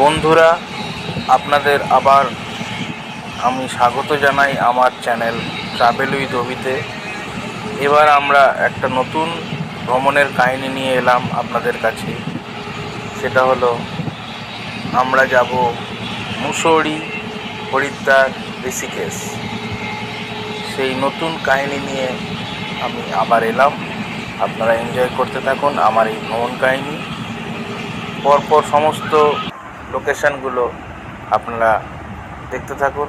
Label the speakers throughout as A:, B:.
A: বন্ধুরা, আপনাদের আবার আমি স্বাগত জানাই আমার চ্যানেল ট্রাভেল উইথ অভিতে। এবার আমরা একটা নতুন ভ্রমণের কাহিনী নিয়ে এলাম আপনাদের কাছে। সেটা হলো আমরা যাব মুসৌরি, হরিদ্বার, ঋষিকেশ। সেই নতুন কাহিনী নিয়ে আমি আবার এলাম। আপনারা এনজয় করতে থাকুন আমার এই ভ্রমণ কাহিনী। পরপর সমস্ত লোকেশানগুলো আপনারা দেখতে থাকুন।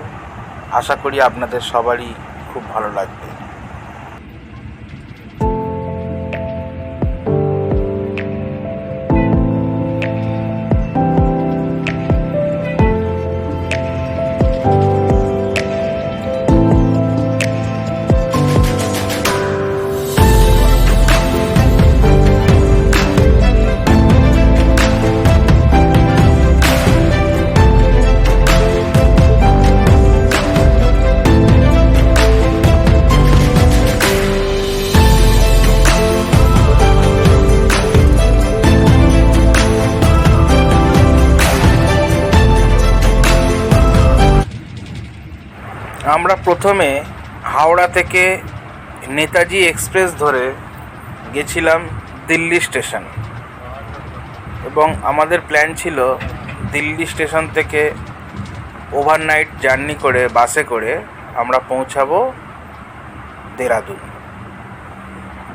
A: আশা করি আপনাদের সবারই খুব ভালো লাগবে। আমরা প্রথমে হাওড়া থেকে নেতাজি এক্সপ্রেস ধরে গেছিলাম দিল্লি স্টেশন, এবং আমাদের প্ল্যান ছিল দিল্লি স্টেশন থেকে ওভারনাইট জার্নি করে বাসে করে আমরা পৌঁছাবো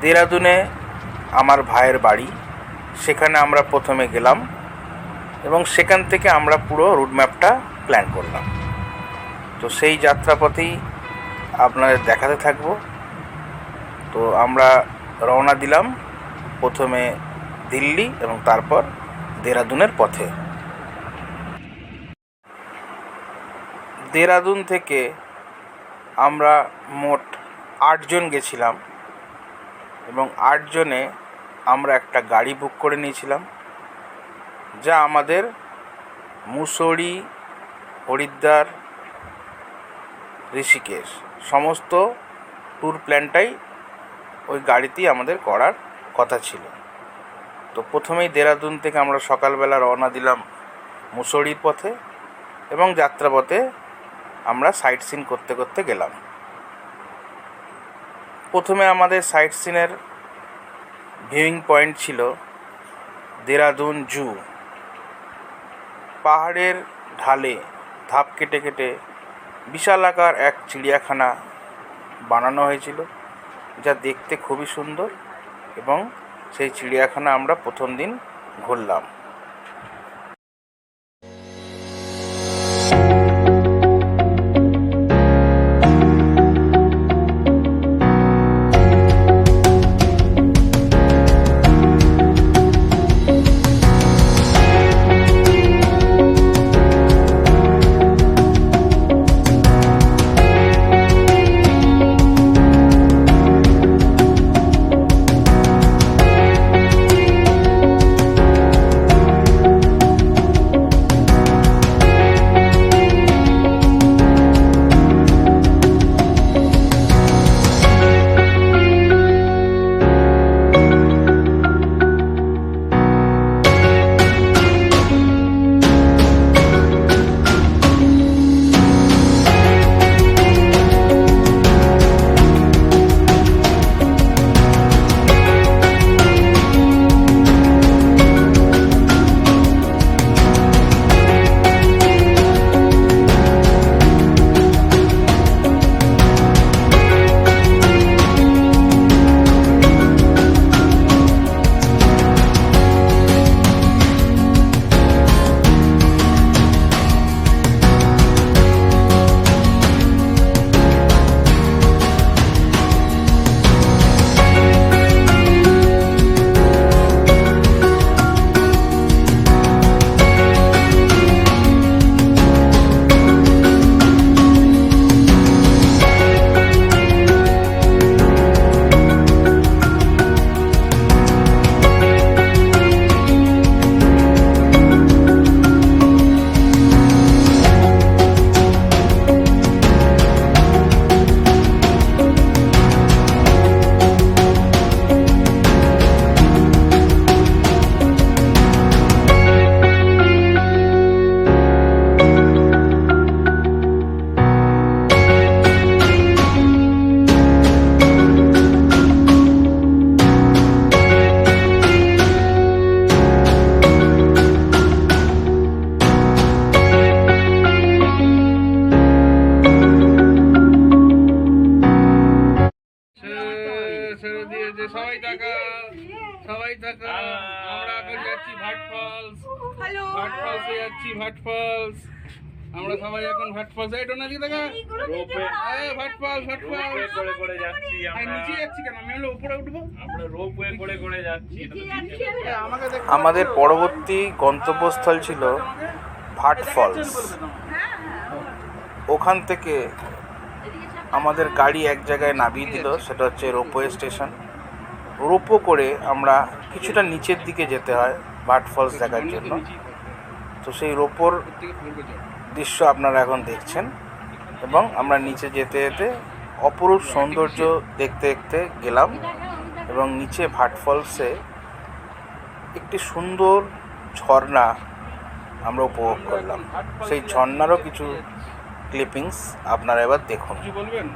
A: দেরাদুনে আমার ভাইয়ের বাড়ি। সেখানে আমরা প্রথমে গেলাম এবং সেখান থেকে আমরা পুরো রুটম্যাপটা প্ল্যান করলাম। তো সেই যাত্রাপথেই আপনাদের দেখাতে থাকব। তো আমরা রওনা দিলাম প্রথমে দিল্লি এবং তারপর দেরাদুনের পথে। দেরাদুন থেকে আমরা মোট 8 জন গেছিলাম এবং 8 জনে আমরা একটা গাড়ি বুক করে নিয়েছিলাম, যা আমাদের মুসৌরি, হরিদ্বার, ঋষিকেশ সমস্ত ট্যুর প্ল্যানটাই ওই গাড়িতেই আমাদের করার কথা ছিল। তো প্রথমেই দেরাদুন থেকে আমরা সকালবেলা রওনা দিলাম মুসৌরির পথে, এবং যাত্রাপথে আমরা সাইট সিন করতে করতে গেলাম। প্রথমে আমাদের সাইট সিনের ভিউইং পয়েন্ট ছিল দেরাদুন জু। পাহাড়ের ঢালে ধাপ কেটে কেটে বিশালাকার এক চিড়িয়াখানা বানানো হয়েছিল, যা দেখতে খুবই সুন্দর, এবং সেই চিড়িয়াখানা আমরা প্রথম দিন ঘুরলাম।
B: ভাট ফলসে যাচ্ছি, ভাট ফলস। আমরা সবাই এখন ভাট ফলস এই ডোনা দিকে দেখা রোপওয়ে ভাট ফলস করে করে যাচ্ছি আমরা। নিচে যাচ্ছি কেন? আমি হলো উপরে উঠবো। আমরা রোপওয়ে করে করে যাচ্ছি।
A: আমাদের পরবর্তী গন্তব্যস্থল ছিল ভাট ফলস। ওখান থেকে আমাদের গাড়ি এক জায়গায় নামিয়ে দিল, সেটা হচ্ছে রোপওয়ে স্টেশন। রোপও করে আমরা কিছুটা নিচের দিকে যেতে হয় ভাট ফলস দেখার জন্য। তো সেই রোপোর দৃশ্য আপনারা এখন দেখছেন, এবং আমরা নিচে যেতে যেতে অপরূপ সৌন্দর্য দেখতে দেখতে গেলাম, এবং নিচে ভাট ফলসে একটি সুন্দর ঝর্ণা আমরা উপভোগ করলাম। সেই ঝর্ণারও কিছু ক্লিপিংস আপনারা এবার দেখুন।
B: বলবেন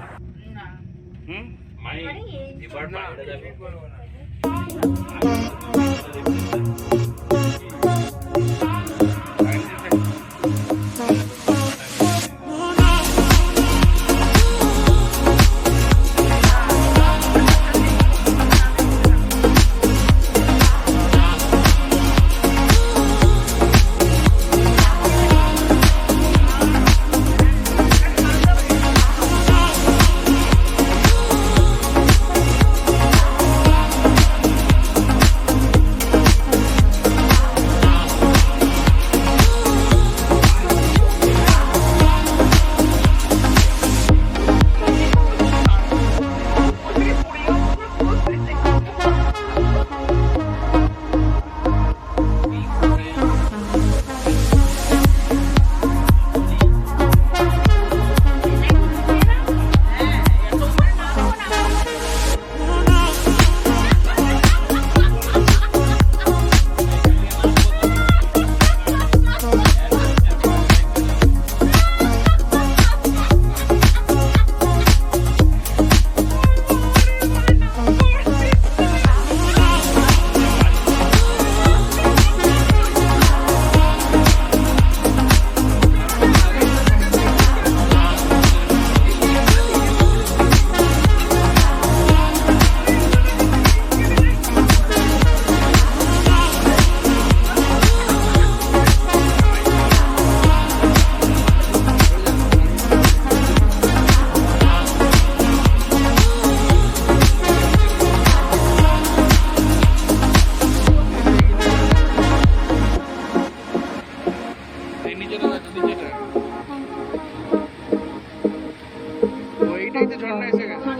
B: ঝর্ণা এসে গেছে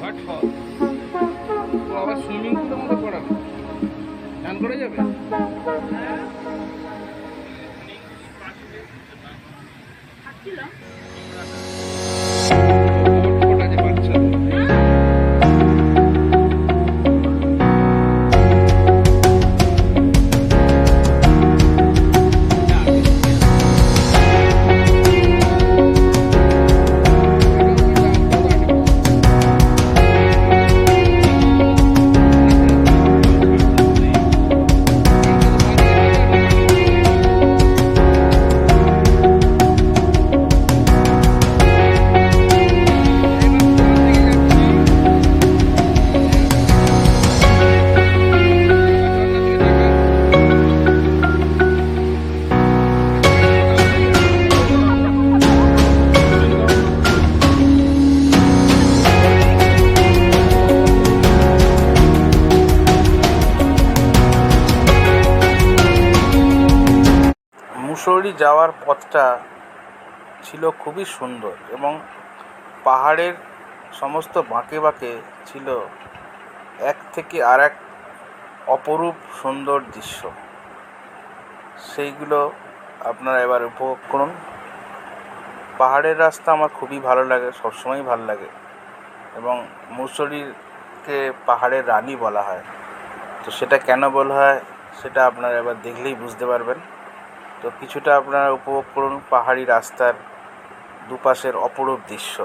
B: ভাট ফল। তো আবার সুইমিং পুলের মতো করাবে, স্নান করে যাবে।
A: মুসৌরি যাওয়ার পথটা ছিল খুবই সুন্দর, এবং পাহাড়ের সমস্ত বাঁকে বাঁকে ছিল এক থেকে আর এক অপরূপ সুন্দর দৃশ্য। সেইগুলো আপনারা এবার উপভোগ করুন। পাহাড়ের রাস্তা আমার খুবই ভালো লাগে, সবসময়ই ভালো লাগে, এবং মুসৌরিকে পাহাড়ের রানী বলা হয়। তো সেটা কেন বলা হয় সেটা আপনারা এবার দেখলেই বুঝতে পারবেন। তো কিছুটা আপনারা উপভোগ করুন পাহাড়ি রাস্তার দুপাশের অপরূপ দৃশ্য।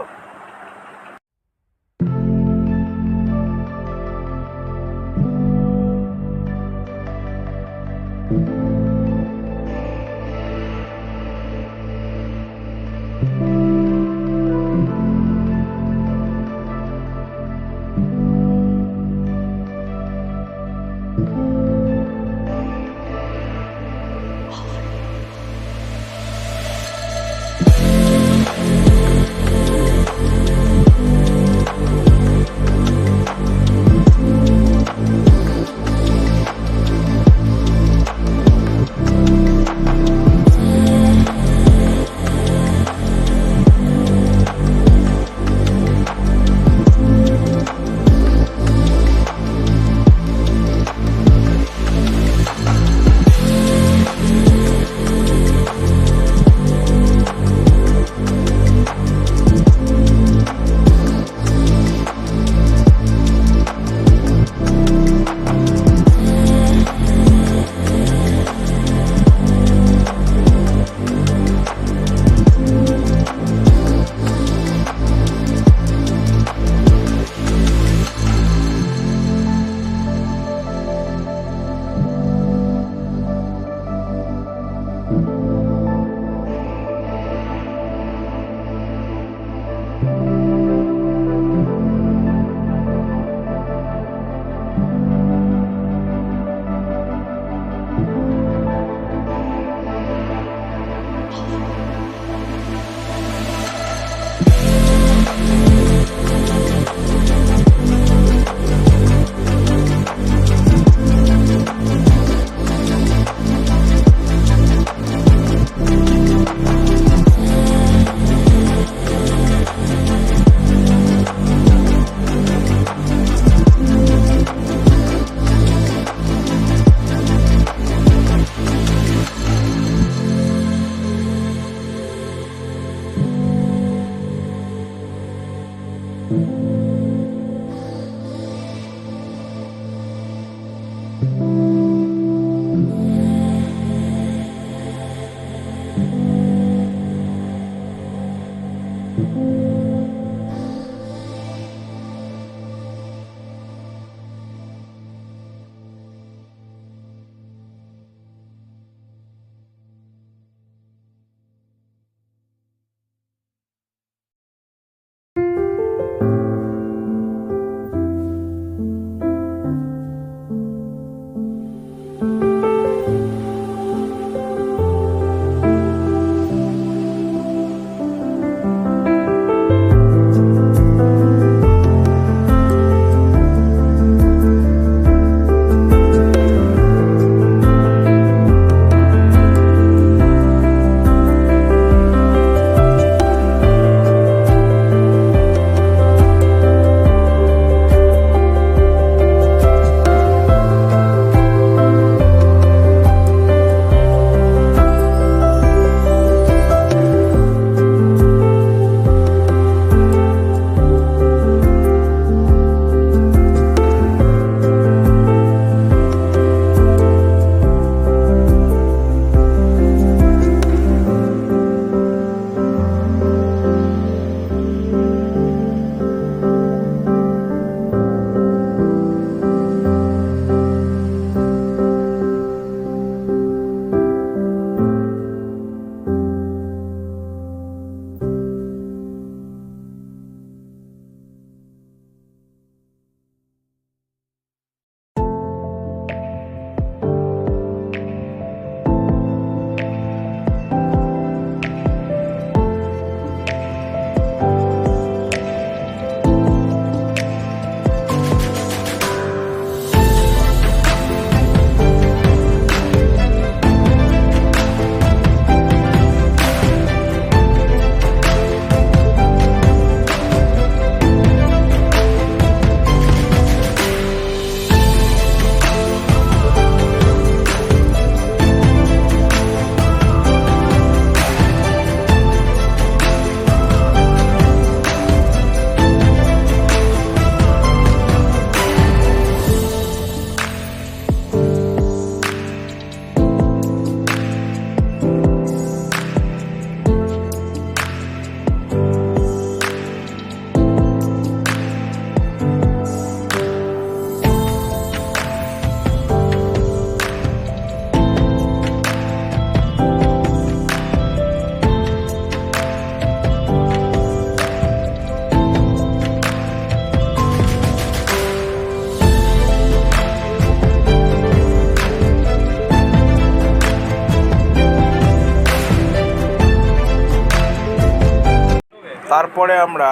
A: তারপরে আমরা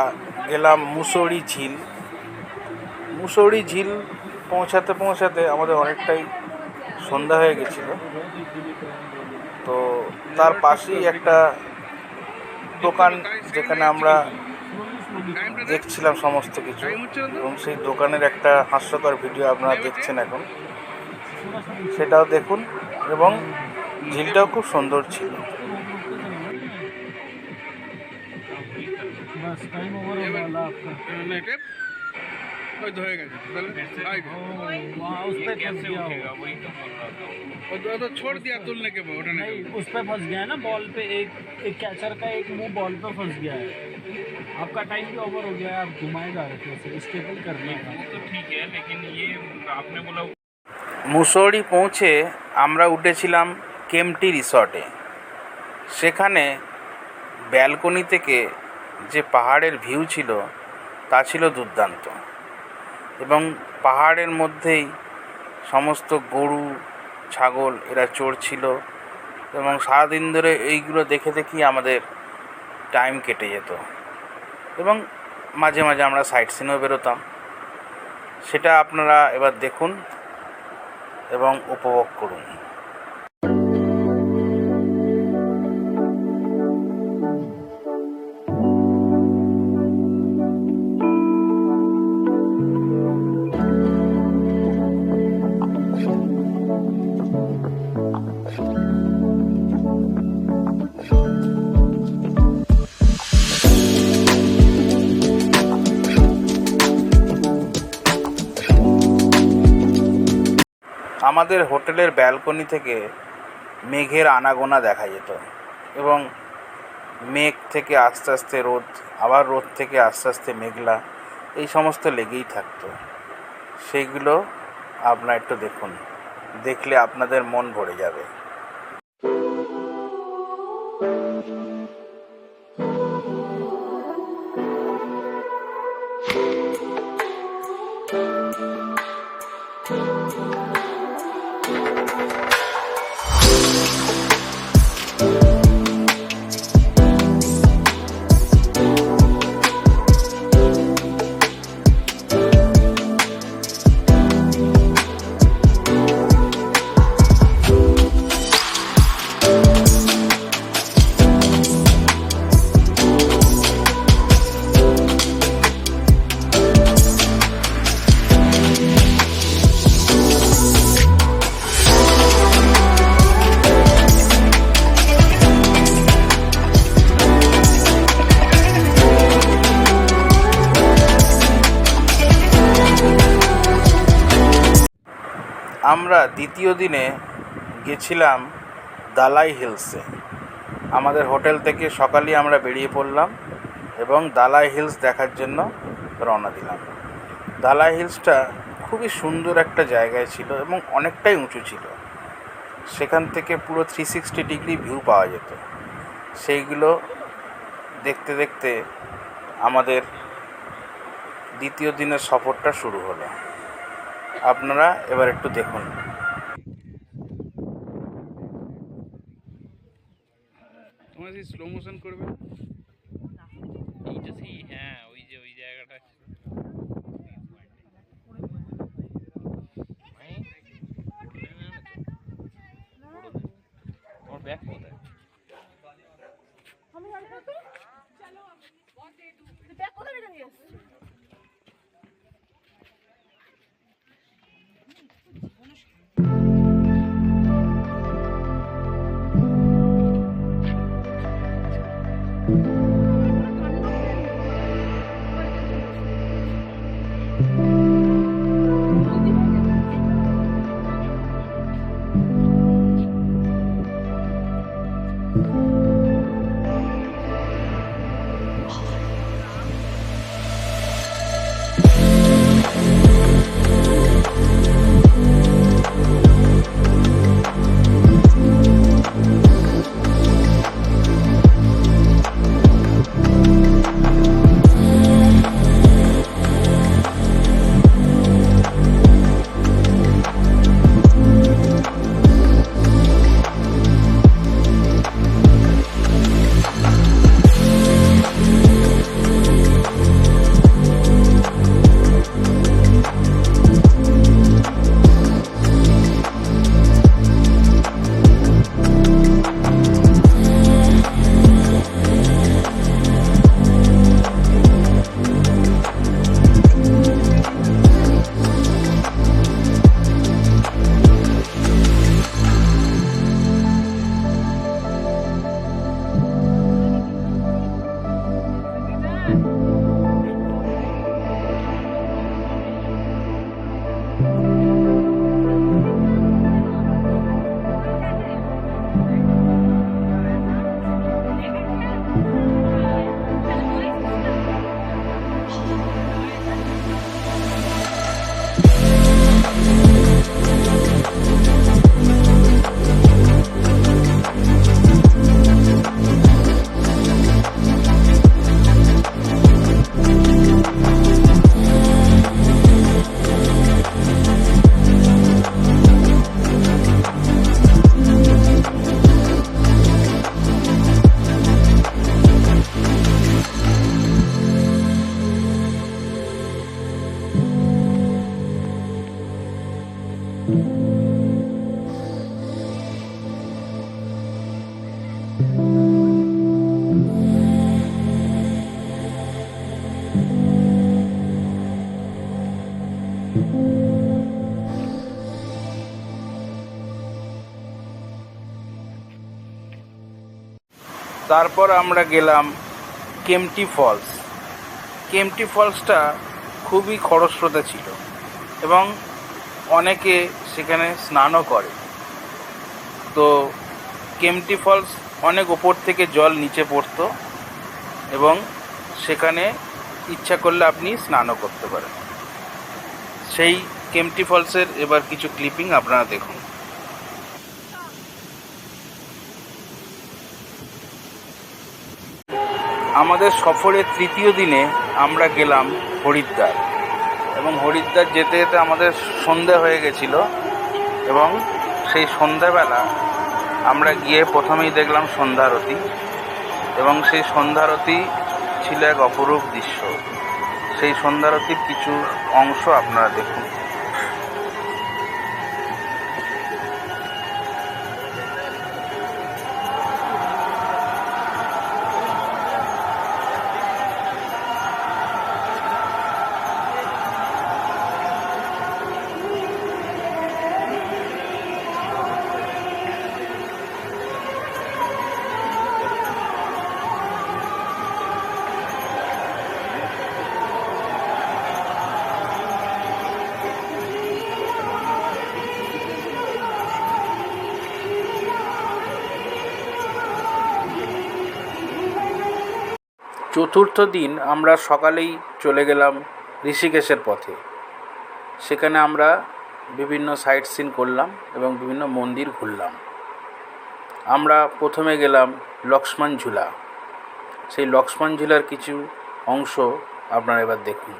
A: গেলাম মুসৌরি ঝিল। মুসৌরি ঝিল পৌঁছাতে পৌঁছাতে আমাদের অনেকটাই সন্ধ্যা হয়ে গেছিল। তো তার পাশেই একটা দোকান, যেখানে আমরা দেখছিলাম সমস্ত কিছু, এবং সেই দোকানের একটা হাস্যকর ভিডিও আপনারা দেখছেন এখন, সেটাও দেখুন। এবং ঝিলটাও খুব সুন্দর ছিল।
B: छोड़ दिया तुलने के बाद
C: नहीं, उस पे फंस गया है ना, बॉल पे। एक कैचर का एक मुंह बॉल पे फंस गया है। आपका टाइम भी ओवर हो गया है, आप घुमाए जा रहे थे उसे, स्टेबल करने का।
B: तो ठीक है, लेकिन ये आपने बोला।
A: মুসৌরি পৌঁছে আমরা উঠেছিলাম কেম্পটি রিসর্টে। সেখানে ব্যালকনি থেকে যে পাহাড়ের ভিউ ছিল তা ছিল দুর্দান্ত, এবং পাহাড়ের মধ্যেই সমস্ত গরু ছাগল এরা চড়ছিল, এবং সারাদিন ধরে এইগুলো দেখে দেখেই আমাদের টাইম কেটে যেত। এবং মাঝে মাঝে আমরা সাইট সিনেও বেরোতাম। সেটা আপনারা এবার দেখুন এবং উপভোগ করুন। আমাদের হোটেলের ব্যালকনি থেকে মেঘের আনাগোনা দেখা যেত, এবং মেঘ থেকে আস্তে আস্তে রোদ, আবার রোদ থেকে আস্তে আস্তে মেঘলা, এই সমস্ত লেগেই থাকতো। সেইগুলো আপনারা একটু দেখুন, দেখলে আপনাদের মন ভরে যাবে। আমরা দ্বিতীয় দিনে গেছিলাম দালাই হিলসে। আমাদের হোটেল থেকে সকালেই আমরা বেরিয়ে পড়লাম এবং দালাই হিলস দেখার জন্য রওনা দিলাম। দালাই হিলসটা খুবই সুন্দর একটা জায়গায় ছিল এবং অনেকটাই উঁচু ছিল। সেখান থেকে পুরো 360 ডিগ্রি ভিউ পাওয়া যেত। সেইগুলো দেখতে দেখতে আমাদের দ্বিতীয় দিনের সফরটা শুরু হলো। আপনারা এবার একটু দেখুন।
B: তোমার সেই স্লো মোশন করবে এইটা, সেই হ্যাঁ, ওই যে ওই জায়গাটা তোমার ব্যাগ কোথায়?
D: আমি আর কত চলো ব্যাগ কোথায় রেখে দিয়েছিস?
A: তারপর আমরা গেলাম কেম্পটি ফলস। কেম্পটি ফলসটা খুবই খরস্রোতা ছিল এবং অনেকে সেখানে স্নানও করে। তো কেম্পটি ফলস অনেক ওপর থেকে জল নিচে পড়তো এবং সেখানে ইচ্ছা করলে আপনি স্নানও করতে পারেন। সেই কেম্পটি ফলসের এবার কিছু ক্লিপিং আপনারা দেখুন। আমাদের সফরের তৃতীয় দিনে আমরা গেলাম হরিদ্বার এবং হরিদ্বার যেতে যেতে আমাদের সন্ধ্যা হয়ে গেছিল এবং সেই সন্ধ্যাবেলা আমরা গিয়ে প্রথমেই দেখলাম সন্ধ্যারতি এবং সেই সন্ধ্যারতি ছিল এক অপরূপ দৃশ্য। সেই সন্ধ্যারতির কিছু অংশ আপনারা দেখুন। চতুর্থ দিন আমরা সকালেই চলে গেলাম ঋষিকেশের পথে। সেখানে আমরা বিভিন্ন সাইট সিন করলাম এবং বিভিন্ন মন্দির ঘুরলাম। আমরা প্রথমে গেলাম লক্ষ্মণ ঝুলা। সেই লক্ষ্মণ ঝুলার কিছু অংশ আপনারা এবার দেখুন।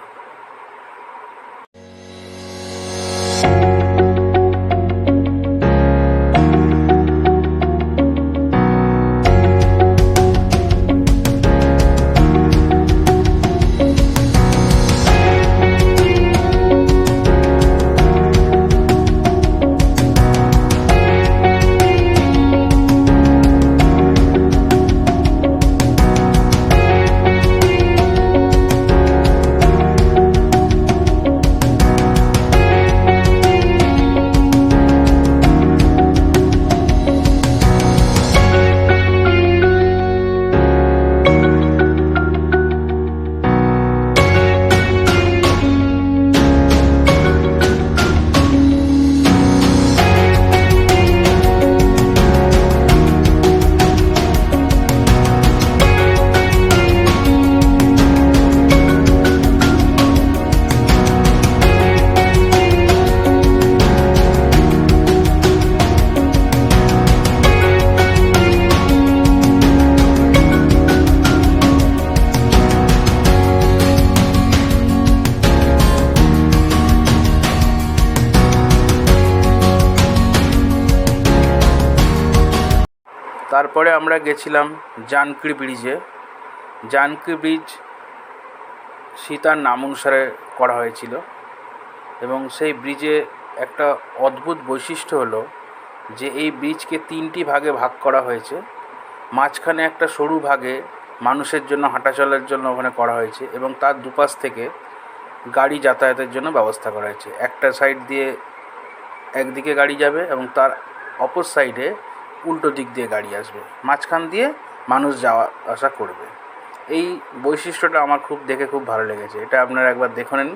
A: তারপরে আমরা গেছিলাম জানকী ব্রিজে। জানকী ব্রিজ সীতার নাম অনুসারে করা হয়েছিল এবং সেই ব্রিজে একটা অদ্ভুত বৈশিষ্ট্য হলো যে এই ব্রিজকে 3টি ভাগে ভাগ করা হয়েছে। মাঝখানে একটা সরু ভাগে মানুষের জন্য হাঁটাচলার জন্য ওখানে করা হয়েছে এবং তার দুপাশ থেকে গাড়ি যাতায়াতের জন্য ব্যবস্থা করা হয়েছে। একটা সাইড দিয়ে একদিকে গাড়ি যাবে এবং তার অপর সাইডে উল্টো দিক দিয়ে গাড়ি আসবে, মাঝখান দিয়ে মানুষ যাওয়া আসা করবে। এই বৈশিষ্ট্যটা আমার দেখে খুব ভালো লেগেছে। এটা আপনারা একবার দেখে নিন।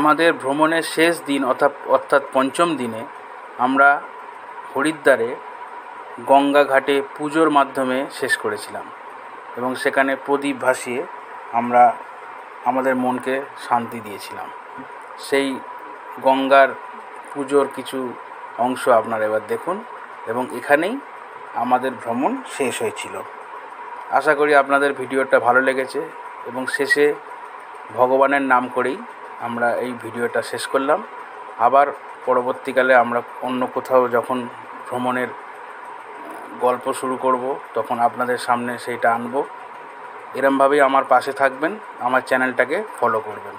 A: আমাদের ভ্রমণের শেষ দিন অর্থাৎ পঞ্চম দিনে আমরা হরিদ্বারে গঙ্গা ঘাটে পুজোর মাধ্যমে শেষ করেছিলাম এবং সেখানে প্রদীপ ভাসিয়ে আমরা আমাদের মনকে শান্তি দিয়েছিলাম। সেই গঙ্গার পুজোর কিছু অংশ আপনারা এবার দেখুন এবং এখানেই আমাদের ভ্রমণ শেষ হয়েছিল। আশা করি আপনাদের ভিডিওটা ভালো লেগেছে এবং শেষে ভগবানের নাম করেই আমরা এই ভিডিওটা শেষ করলাম। আবার পরবর্তীকালে আমরা অন্য কোথাও যখন ভ্রমণের গল্প শুরু করব তখন আপনাদের সামনে সেইটা আনব। এরমভাবেই আমার পাশে থাকবেন, আমার চ্যানেলটাকে ফলো করবেন।